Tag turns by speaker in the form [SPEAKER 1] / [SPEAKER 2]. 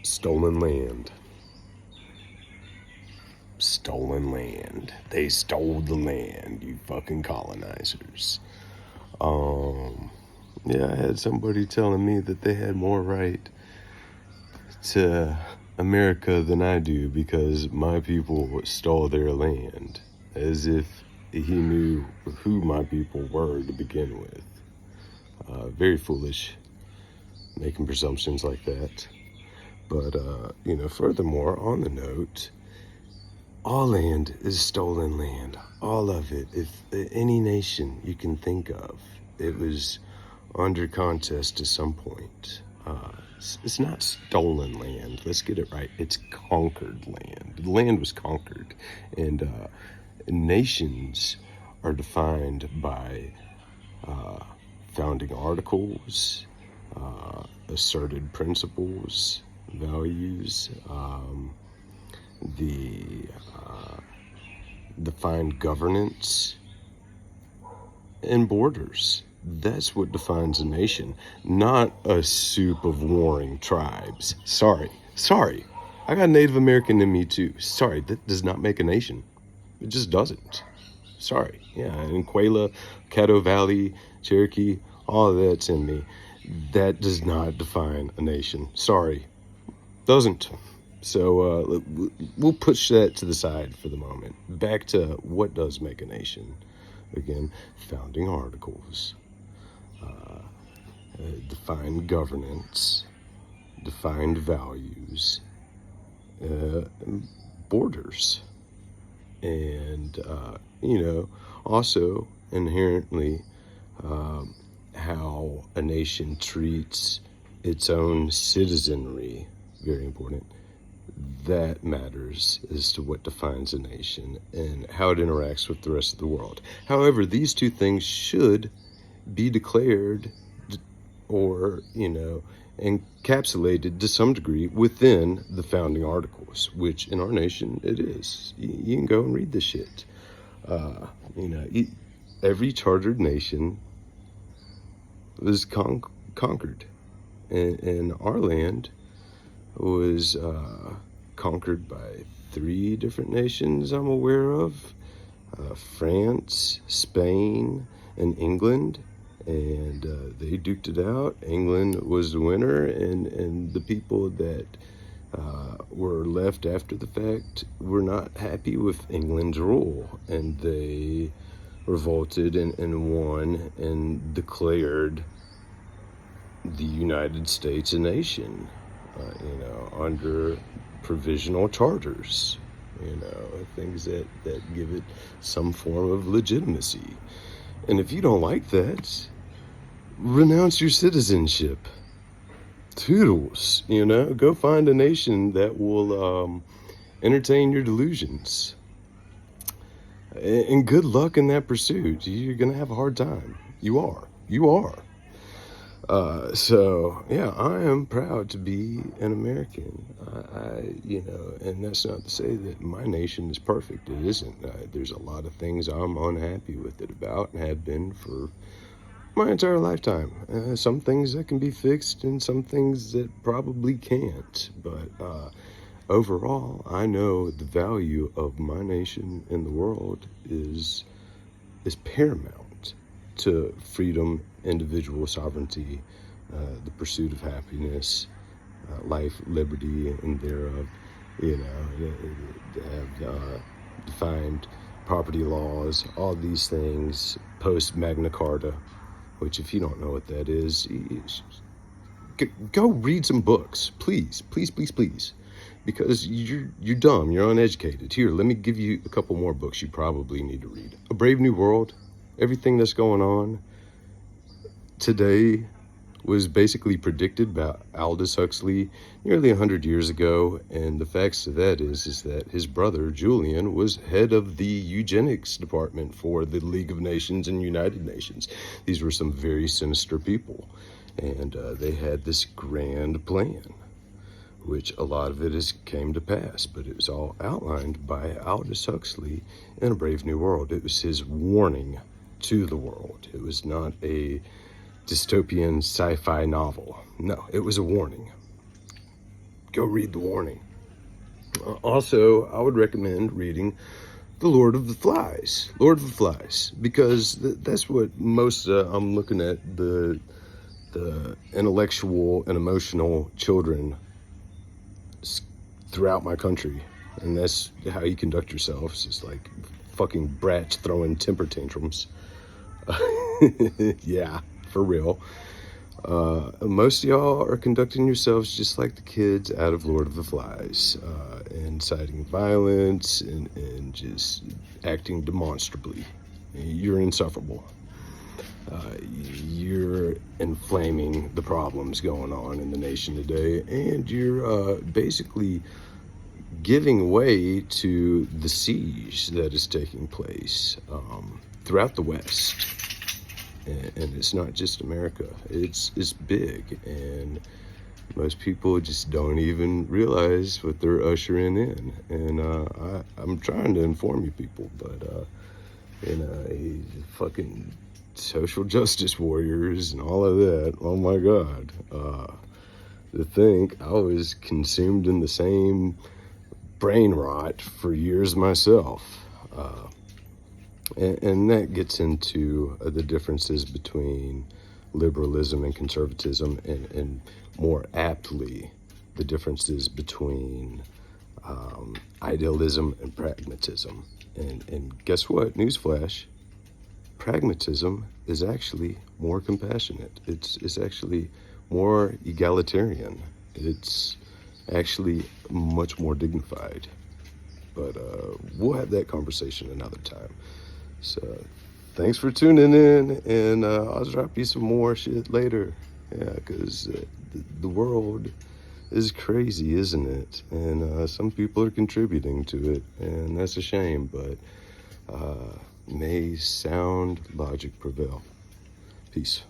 [SPEAKER 1] Stolen land. Stolen land. They stole the land, you fucking colonizers. Yeah, I had somebody telling me that they had more right to America than I do because my people stole their land, as if he knew who my people were to begin with. Very foolish, making presumptions like that. But, furthermore, on the note, all land is stolen land. All of it. If any nation you can think of, it was under contest at some point. It's not stolen land. Let's get it right. It's conquered land. The land was conquered. And nations are defined by founding articles, asserted principles, values, the defined governance, and borders. That's what defines a nation, not a soup of warring tribes. Sorry. I got Native American in me too. Sorry, that does not make a nation. It just doesn't. Sorry. Yeah, and Quayla, Caddo Valley, Cherokee, all of that's in me. That does not define a nation. Sorry. Doesn't. So we'll push that to the side for the moment. Back to what does make a nation. Again, founding articles, defined governance, defined values, borders, and, also inherently how a nation treats its own citizenry. Very important. That matters as to what defines a nation and how it interacts with the rest of the world. However, these two things should be declared or, encapsulated to some degree within the founding articles, which in our nation it is. You can go and read this shit. Every chartered nation was conquered, and our land was conquered by 3 different nations I'm aware of, France, Spain, and England, and they duked it out. England was the winner, and the people that were left after the fact were not happy with England's rule, and they revolted and won and declared the United States a nation. Under provisional charters, things that give it some form of legitimacy. And if you don't like that, renounce your citizenship. Toodles, go find a nation that will entertain your delusions. And good luck in that pursuit. You're going to have a hard time. You are. I am proud to be an American. And that's not to say that my nation is perfect. It isn't. There's a lot of things I'm unhappy with it about and have been for my entire lifetime. Some things that can be fixed and some things that probably can't. But overall, I know the value of my nation in the world is paramount to freedom, individual sovereignty, the pursuit of happiness, life, liberty, and thereof. Have defined property laws, all these things post Magna Carta, which if you don't know what that is, go read some books, please, because you're dumb, you're uneducated. Here, let me give you a couple more books you probably need to read. A Brave New World. Everything that's going on today was basically predicted by Aldous Huxley nearly 100 years ago, and the facts of that is that his brother Julian was head of the eugenics department for the League of Nations and United Nations. These were some very sinister people, and they had this grand plan, which a lot of it came to pass, but it was all outlined by Aldous Huxley in A Brave New World. It was his warning to the world. It was not a dystopian sci-fi novel. No, it was a warning. go read the warning. Also, I would recommend reading The Lord of the Flies. Lord of the Flies, because that's what most, I'm looking at the intellectual and emotional children throughout my country. And that's how you conduct yourselves. It's like fucking brats throwing temper tantrums. Yeah, for real. Most of y'all are conducting yourselves just like the kids out of Lord of the Flies, inciting violence and just acting demonstrably. You're insufferable. You're inflaming the problems going on in the nation today, and you're basically giving way to the siege that is taking place throughout the West. And it's not just America. It's big, and most people just don't even realize what they're ushering in. And I'm trying to inform you people, but fucking social justice warriors and all of that. Oh my God! To think I was consumed in the same brain rot for years myself. And that gets into the differences between liberalism and conservatism, and more aptly, the differences between idealism and pragmatism. And guess what? Newsflash, pragmatism is actually more compassionate. It's actually more egalitarian. It's actually much more dignified. But we'll have that conversation another time. So thanks for tuning in, and I'll drop you some more shit later. Yeah, because the world is crazy, isn't it? And some people are contributing to it, and that's a shame, but may sound logic prevail. Peace.